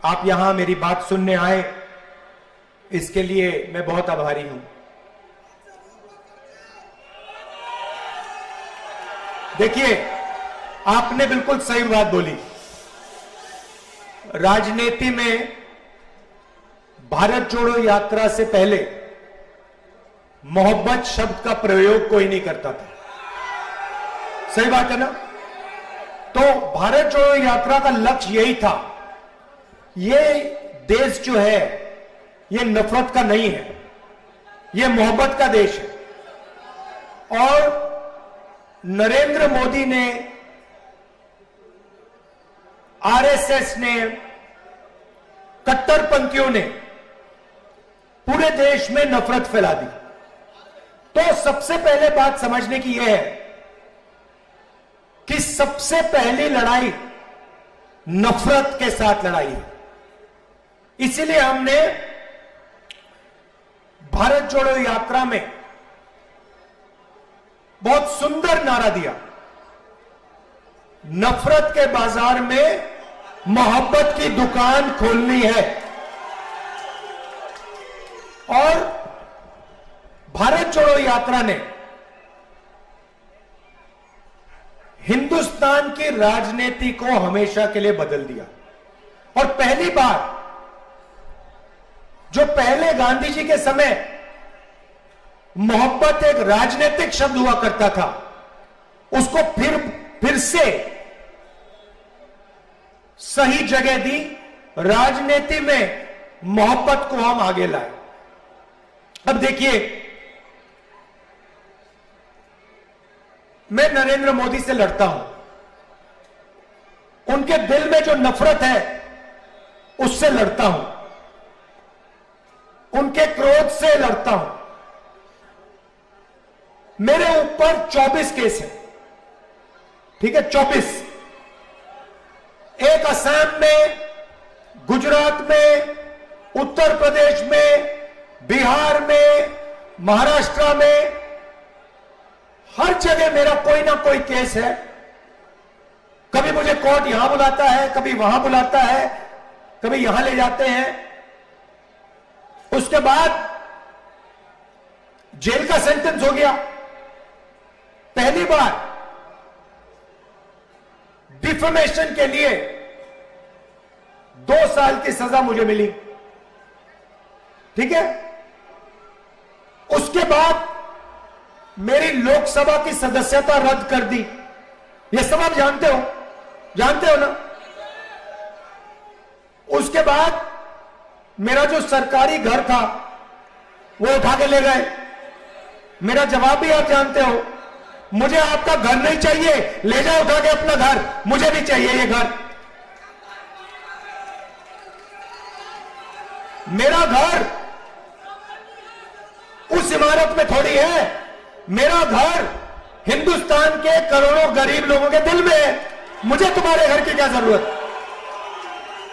आप यहां मेरी बात सुनने आए, इसके लिए मैं बहुत आभारी हूं। देखिए, आपने बिल्कुल सही बात बोली। राजनीति में भारत जोड़ो यात्रा से पहले मोहब्बत शब्द का प्रयोग कोई नहीं करता था। सही बात है ना? तो भारत जोड़ो यात्रा का लक्ष्य यही था। ये देश जो है ये नफरत का नहीं है, ये मोहब्बत का देश है। और नरेंद्र मोदी ने, आरएसएस ने, कट्टरपंथियों ने पूरे देश में नफरत फैला दी। तो सबसे पहले बात समझने की यह है कि सबसे पहली लड़ाई नफरत के साथ लड़ाई है। इसीलिए हमने भारत जोड़ो यात्रा में बहुत सुंदर नारा दिया, नफरत के बाजार में मोहब्बत की दुकान खोलनी है। और भारत जोड़ो यात्रा ने हिंदुस्तान की राजनीति को हमेशा के लिए बदल दिया। और पहली बार, जो पहले गांधी जी के समय मोहब्बत एक राजनीतिक शब्द हुआ करता था, उसको फिर से सही जगह दी। राजनीति में मोहब्बत को हम आगे लाए। अब देखिए, मैं नरेंद्र मोदी से लड़ता हूं, उनके दिल में जो नफरत है उससे लड़ता हूं, उनके क्रोध से लड़ता हूं। मेरे ऊपर 24 केस है, ठीक है, 24। एक असम में, गुजरात में, उत्तर प्रदेश में, बिहार में, महाराष्ट्र में, हर जगह मेरा कोई ना कोई केस है। कभी मुझे कोर्ट यहां बुलाता है, कभी वहां बुलाता है, कभी यहां ले जाते हैं। उसके बाद जेल का सेंटेंस हो गया। पहली बार डिफेमेशन के लिए 2 साल की सजा मुझे मिली, ठीक है। उसके बाद मेरी लोकसभा की सदस्यता रद्द कर दी। यह सब आप जानते हो ना। उसके बाद मेरा जो सरकारी घर था वो उठा के ले गए। मेरा जवाब भी आप जानते हो, मुझे आपका घर नहीं चाहिए, ले जाओ उठा के अपना घर, मुझे भी चाहिए ये घर। मेरा घर उस इमारत में थोड़ी है, मेरा घर हिंदुस्तान के करोड़ों गरीब लोगों के दिल में है। मुझे तुम्हारे घर की क्या जरूरत?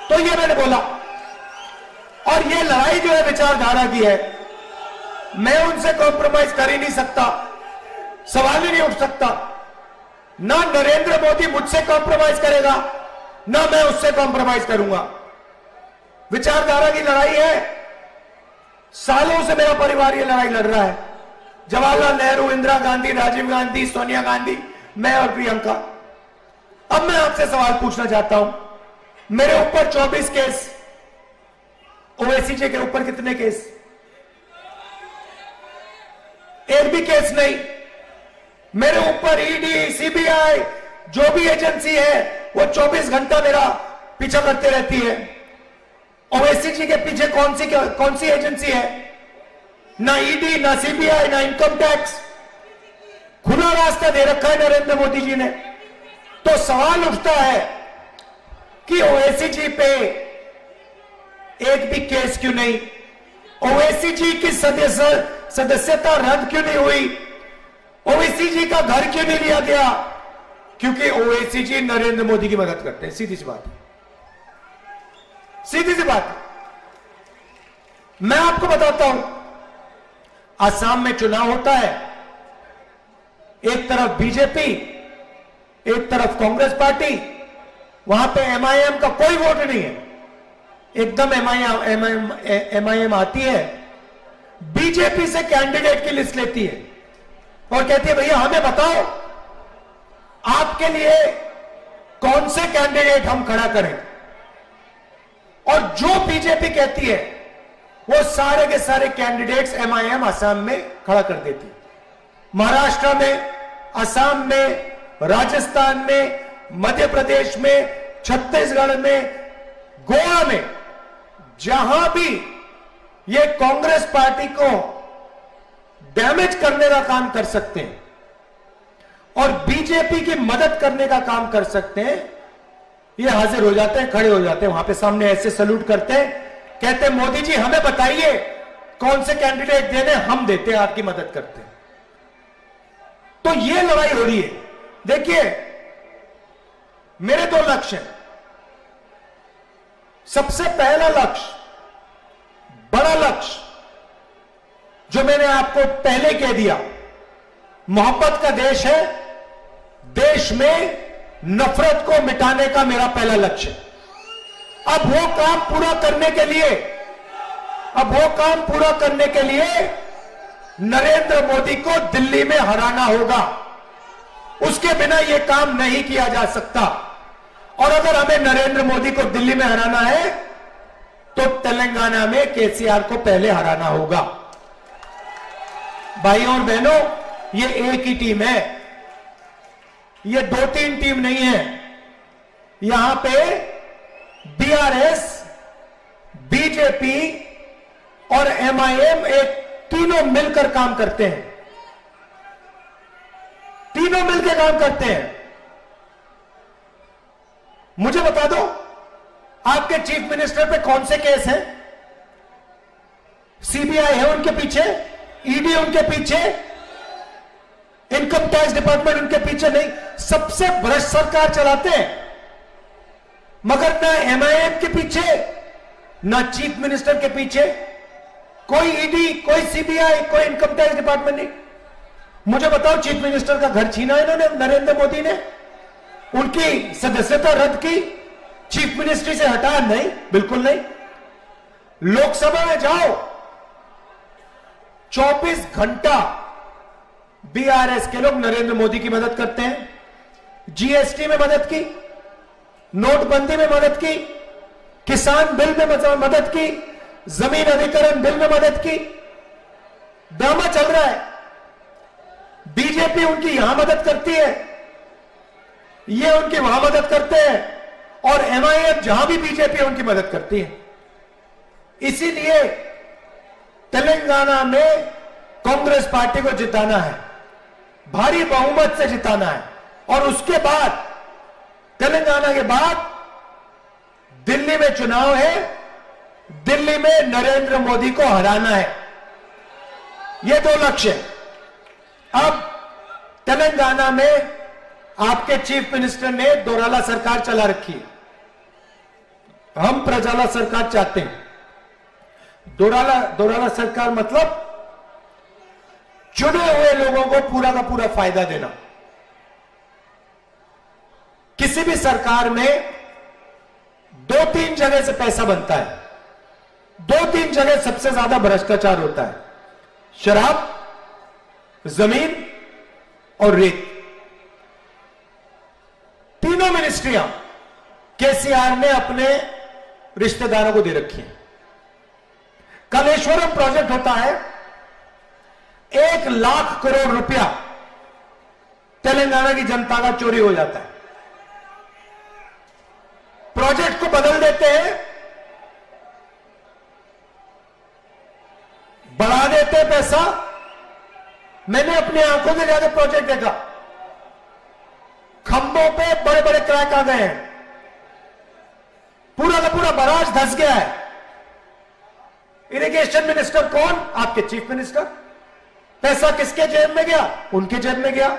तो ये मैंने बोला। और ये लड़ाई जो है विचारधारा की है, मैं उनसे कॉम्प्रोमाइज कर ही नहीं सकता, सवाल ही नहीं उठ सकता। ना नरेंद्र मोदी मुझसे कॉम्प्रोमाइज करेगा, ना मैं उससे कॉम्प्रोमाइज करूंगा। विचारधारा की लड़ाई है। सालों से मेरा परिवार ये लड़ाई लड़ रहा है। जवाहरलाल नेहरू, इंदिरा गांधी, राजीव गांधी, सोनिया गांधी, मैं और प्रियंका। अब मैं आपसे सवाल पूछना चाहता हूं, मेरे ऊपर 24 केस, ओवैसी जी के ऊपर कितने केस? एक भी केस नहीं। मेरे ऊपर ईडी, सीबीआई, जो भी एजेंसी है वो 24 घंटा मेरा पीछा करते रहती है। ओवैसी जी के पीछे कौन सी एजेंसी है? ना ईडी, ना सीबीआई, ना इनकम टैक्स। खुला रास्ता दे रखा है नरेंद्र मोदी जी ने। तो सवाल उठता है कि ओवैसी जी पे एक भी केस क्यों नहीं? ओवैसी जी की सदस्यता रद्द क्यों नहीं हुई? ओवैसी जी का घर क्यों नहीं लिया गया? क्योंकि ओवैसी जी नरेंद्र मोदी की मदद करते हैं। सीधी सी बात है, सीधी सी बात। मैं आपको बताता हूं, असम में चुनाव होता है, एक तरफ बीजेपी, एक तरफ कांग्रेस पार्टी, वहां पे एमआईएम का कोई वोट नहीं है। एकदम एमआईएम आती है, बीजेपी से कैंडिडेट की लिस्ट लेती है और कहती है भैया हमें बताओ आपके लिए कौन से कैंडिडेट हम खड़ा करें, और जो बीजेपी कहती है वो सारे के सारे कैंडिडेट्स एमआईएम असम में खड़ा कर देती है। महाराष्ट्र में, असम में, राजस्थान में, मध्य प्रदेश में, छत्तीसगढ़ में, गोवा में, जहां भी ये कांग्रेस पार्टी को डैमेज करने का काम कर सकते हैं और बीजेपी की मदद करने का काम कर सकते हैं, ये हाजिर हो जाते हैं, खड़े हो जाते हैं वहां पे सामने, ऐसे सल्यूट करते हैं, कहते हैं मोदी जी हमें बताइए कौन से कैंडिडेट देने, हम देते हैं, आपकी मदद करते हैं। तो ये लड़ाई हो रही है। देखिए मेरे दो लक्ष्य हैं। सबसे पहला लक्ष्य, बड़ा लक्ष्य, जो मैंने आपको पहले कह दिया, मोहब्बत का देश है, देश में नफरत को मिटाने का मेरा पहला लक्ष्य है। अब वो काम पूरा करने के लिए नरेंद्र मोदी को दिल्ली में हराना होगा, उसके बिना यह काम नहीं किया जा सकता। और अगर हमें नरेंद्र मोदी को दिल्ली में हराना है तो तेलंगाना में केसीआर को पहले हराना होगा। भाइयों और बहनों, ये एक ही टीम है, ये 2-3 टीम नहीं है। यहां पे बीआरएस, बीजेपी और एमआईएम एक तीनों मिलकर काम करते हैं, तीनों मिलकर काम करते हैं। मुझे बता दो आपके चीफ मिनिस्टर पे कौन से केस हैं? सीबीआई है उनके पीछे, ईडी उनके पीछे, इनकम टैक्स डिपार्टमेंट उनके पीछे नहीं। सबसे भ्रष्ट सरकार चलाते हैं, मगर ना एमआईएम के पीछे, ना चीफ मिनिस्टर के पीछे कोई ईडी, कोई सीबीआई, कोई इनकम टैक्स डिपार्टमेंट नहीं। मुझे बताओ चीफ मिनिस्टर का घर छीना इन्होंने, नरेंद्र मोदी ने, उनकी सदस्यता रद्द की, चीफ मिनिस्ट्री से हटाया? नहीं, बिल्कुल नहीं। लोकसभा में जाओ, 24 घंटा बीआरएस के लोग नरेंद्र मोदी की मदद करते हैं। जीएसटी में मदद की, नोटबंदी में मदद की, किसान बिल में मदद की, जमीन अधिग्रहण बिल में मदद की। ड्रामा चल रहा है। बीजेपी उनकी यहां मदद करती है, ये उनकी वहां मदद करते हैं, और एमआईएम जहां भी बीजेपी उनकी मदद करती है। इसीलिए तेलंगाना में कांग्रेस पार्टी को जिताना है, भारी बहुमत से जिताना है, और उसके बाद तेलंगाना के बाद दिल्ली में चुनाव है, दिल्ली में नरेंद्र मोदी को हराना है। ये दो लक्ष्य। अब तेलंगाना में आपके चीफ मिनिस्टर ने दोराला सरकार चला रखी है, हम प्रजाला सरकार चाहते हैं। दोराला सरकार मतलब चुने हुए लोगों को पूरा का पूरा फायदा देना। किसी भी सरकार में 2-3 जगह से पैसा बनता है, 2-3 जगह सबसे ज्यादा भ्रष्टाचार होता है, शराब, जमीन और रेत। तीनों मिनिस्ट्रियां केसीआर ने अपने रिश्तेदारों को दे रखी है। कालेश्वरम प्रोजेक्ट होता है, 1 लाख करोड़ रुपया तेलंगाना की जनता का चोरी हो जाता है। प्रोजेक्ट को बदल देते हैं, बढ़ा देते हैं पैसा। मैंने अपनी आंखों से जाकर प्रोजेक्ट देखा, खंभों पे बड़े बड़े क्रैक आ गए हैं, पूरा का पूरा बराज धंस गया है। इरिगेशन मिनिस्टर कौन? आपके चीफ मिनिस्टर। पैसा किसके जेब में गया? उनके जेब में गया।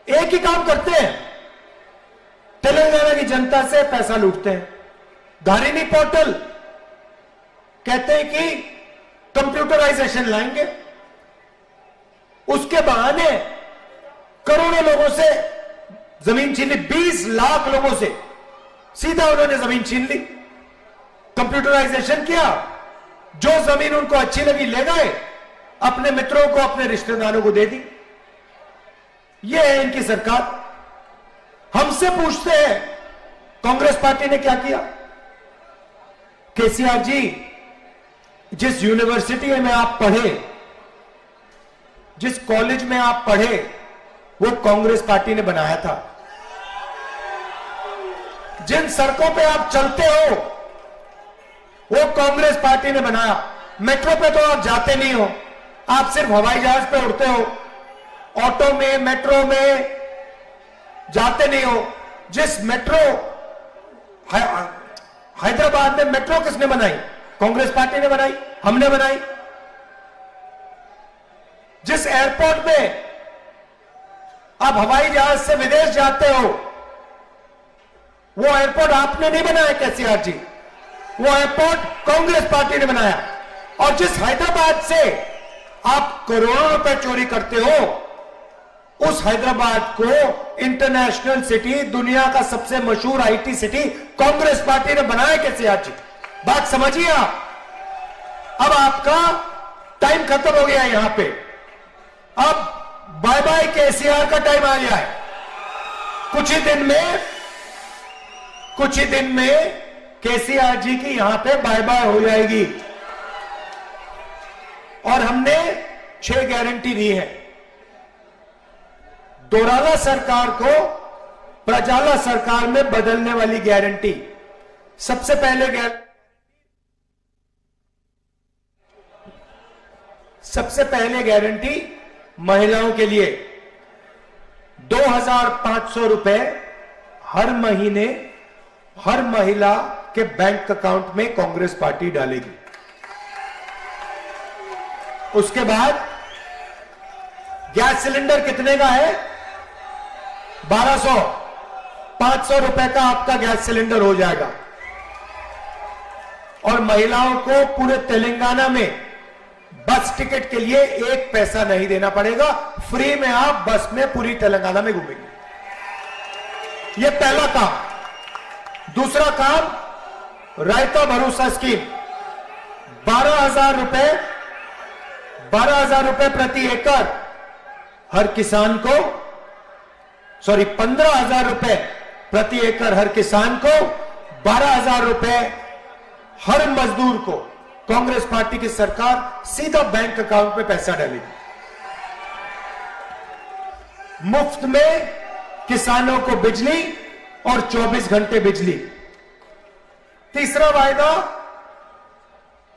एक ही काम करते हैं, तेलंगाना की जनता से पैसा लूटते हैं। धारिनी पोर्टल कहते हैं कि कंप्यूटराइजेशन लाएंगे, उसके बहाने करोड़ों लोगों से जमीन छीनी, 20 लाख लोगों से सीधा उन्होंने जमीन छीन ली, कंप्यूटराइजेशन किया, जो जमीन उनको अच्छी लगी ले गए, अपने मित्रों को अपने रिश्तेदारों को दे दी। यह है इनकी सरकार। हमसे पूछते हैं कांग्रेस पार्टी ने क्या किया? केसीआर जी, जिस यूनिवर्सिटी में आप पढ़े, जिस कॉलेज में आप पढ़े, वो कांग्रेस पार्टी ने बनाया था। जिन सड़कों पे आप चलते हो, वो कांग्रेस पार्टी ने बनाया। मेट्रो पे तो आप जाते नहीं हो, आप सिर्फ हवाई जहाज पे उड़ते हो, ऑटो में, मेट्रो में जाते नहीं हो। जिस मेट्रो हैदराबाद में मेट्रो किसने बनाई? कांग्रेस पार्टी ने बनाई, हमने बनाई। जिस एयरपोर्ट में आप हवाई जहाज से विदेश जाते हो, वो एयरपोर्ट आपने नहीं बनाया केसीआर जी, वो एयरपोर्ट कांग्रेस पार्टी ने बनाया। और जिस हैदराबाद से आप करोड़ों रुपए चोरी करते हो, उस हैदराबाद को इंटरनेशनल सिटी, दुनिया का सबसे मशहूर आईटी सिटी कांग्रेस पार्टी ने बनाया केसीआर जी। बात समझिए आप। अब आपका टाइम खत्म हो गया है यहां पे, अब बाय बाय केसीआर का टाइम आ गया है। कुछ ही दिन में केसीआर जी की यहां पे बाय बाय हो जाएगी। और हमने 6 गारंटी दी है। दोराला सरकार को प्रजाला सरकार में बदलने वाली गारंटी। सबसे पहले गारंटी महिलाओं के लिए 2,500 रुपए हर महीने हर महिला के बैंक अकाउंट में कांग्रेस पार्टी डालेगी। उसके बाद गैस सिलेंडर कितने का है? 1200, 500 रुपए का आपका गैस सिलेंडर हो जाएगा। और महिलाओं को पूरे तेलंगाना में बस टिकट के लिए 1 पैसा नहीं देना पड़ेगा, फ्री में आप बस में पूरी तेलंगाना में घूमेंगे। यह पहला काम। दूसरा काम, रायता भरोसा स्कीम। 12,000 रुपए प्रति एकड़ हर किसान को, 15,000 रुपए प्रति एकड़ हर किसान को, 12,000 रुपए हर मजदूर को कांग्रेस पार्टी की सरकार सीधा बैंक अकाउंट में पैसा डालेगी। मुफ्त में किसानों को बिजली और 24 घंटे बिजली। तीसरा वायदा,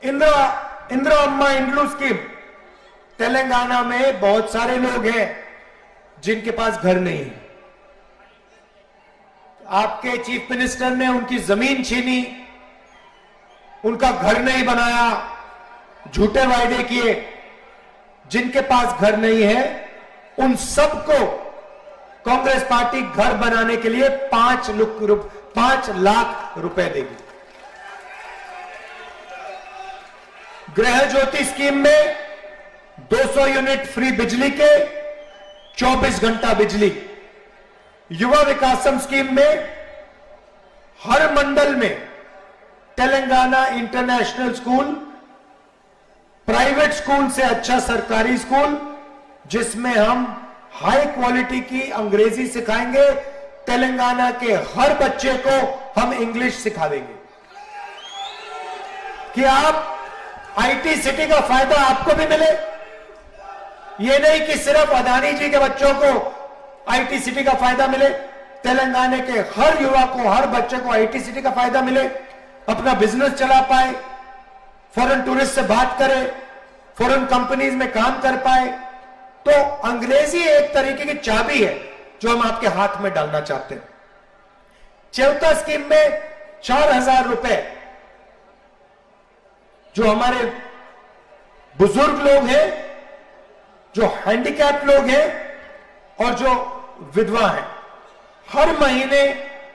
इंदिरा अम्मा इंड्लू स्कीम। तेलंगाना में बहुत सारे लोग हैं जिनके पास घर नहीं है। आपके चीफ मिनिस्टर ने उनकी जमीन छीनी, उनका घर नहीं बनाया, झूठे वायदे किए। जिनके पास घर नहीं है, उन सबको कांग्रेस पार्टी घर बनाने के लिए 5 लाख रुपए देगी। गृह ज्योति स्कीम में 200 यूनिट फ्री बिजली के, 24 घंटा बिजली। युवा विकासम स्कीम में हर मंडल में Telangana international school, private school से अच्छा सरकारी स्कूल, जिसमें हम हाई क्वालिटी की अंग्रेजी सिखाएंगे। तेलंगाना के हर बच्चे को हम इंग्लिश सिखा देंगे कि आप आईटी सिटी का फायदा आपको भी मिले। यह नहीं कि सिर्फ अदानी जी के बच्चों को आईटी सिटी का फायदा मिले। तेलंगाना के हर युवा को, हर बच्चे को आईटी सिटी का फायदा मिले, अपना बिजनेस चला पाए, फॉरेन टूरिस्ट से बात करे, फॉरेन कंपनीज में काम कर पाए। तो अंग्रेजी एक तरीके की चाबी है जो हम आपके हाथ में डालना चाहते हैं। चौथा स्कीम में 4,000 रुपए जो हमारे बुजुर्ग लोग हैं, जो हैंडीकैप लोग हैं और जो विधवा हैं, हर महीने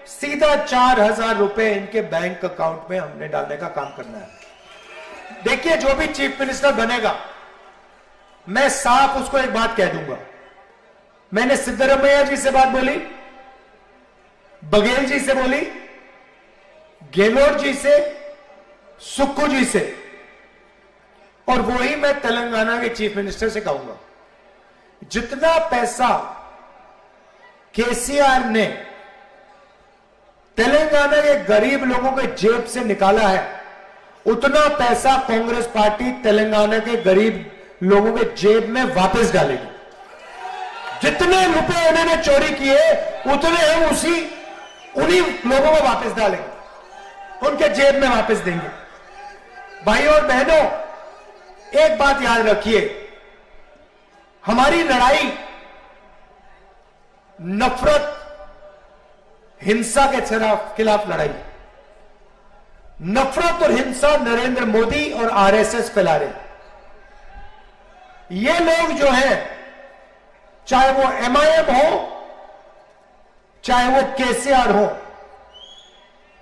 सीधा 4,000 रुपए इनके बैंक अकाउंट में हमने डालने का काम करना है। देखिए, जो भी चीफ मिनिस्टर बनेगा, मैं साफ उसको एक बात कह दूंगा। मैंने सिद्धरमैया जी से बात बोली, बघेल जी से बोली, गहलोत जी से, सुक्खू जी से, और वही मैं तेलंगाना के चीफ मिनिस्टर से कहूंगा, जितना पैसा केसीआर ने तेलंगाना के गरीब लोगों के जेब से निकाला है, उतना पैसा कांग्रेस पार्टी तेलंगाना के गरीब लोगों के जेब में वापस डालेगी। जितने रुपए उन्होंने चोरी किए उतने हम उन्हीं लोगों को वापस डालेंगे, उनके जेब में वापस देंगे। भाइयों और बहनों, एक बात याद रखिए, हमारी लड़ाई नफरत, हिंसा के खिलाफ लड़ाई। नफरत और हिंसा नरेंद्र मोदी और आरएसएस फैला रहे। ये लोग जो हैं, चाहे वो एमआईएम हो, चाहे वो केसीआर हो,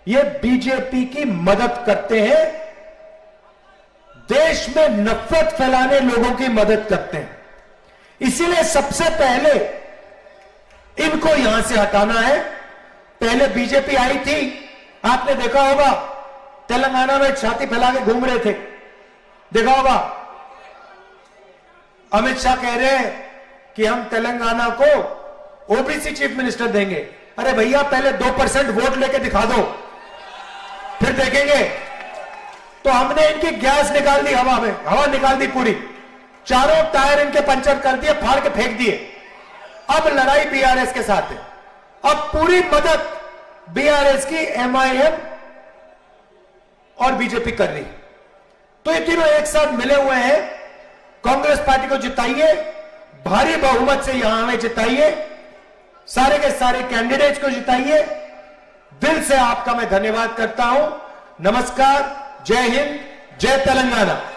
ये बीजेपी की मदद करते हैं, देश में नफरत फैलाने लोगों की मदद करते हैं। इसीलिए सबसे पहले इनको यहां से हटाना है। पहले बीजेपी आई थी, आपने देखा होगा, तेलंगाना में छाती फैला के घूम रहे थे, देखा होगा। अमित शाह कह रहे हैं कि हम तेलंगाना को ओबीसी चीफ मिनिस्टर देंगे। अरे भैया, पहले 2% वोट लेके दिखा दो, फिर देखेंगे। तो हमने इनकी गैस निकाल दी, हवा में हवा निकाल दी पूरी, चारों टायर इनके पंचर कर दिए, फाड़ के फेंक दिए। अब लड़ाई बीआरएस के साथ है। अब पूरी मदद बीआरएस की एमआईएम और बीजेपी कर रही। तो ये तीनों एक साथ मिले हुए हैं। कांग्रेस पार्टी को जिताइए, भारी बहुमत से यहां हमें जिताइए, सारे के सारे कैंडिडेट्स को जिताइए। दिल से आपका मैं धन्यवाद करता हूं। नमस्कार, जय हिंद, जय तेलंगाना।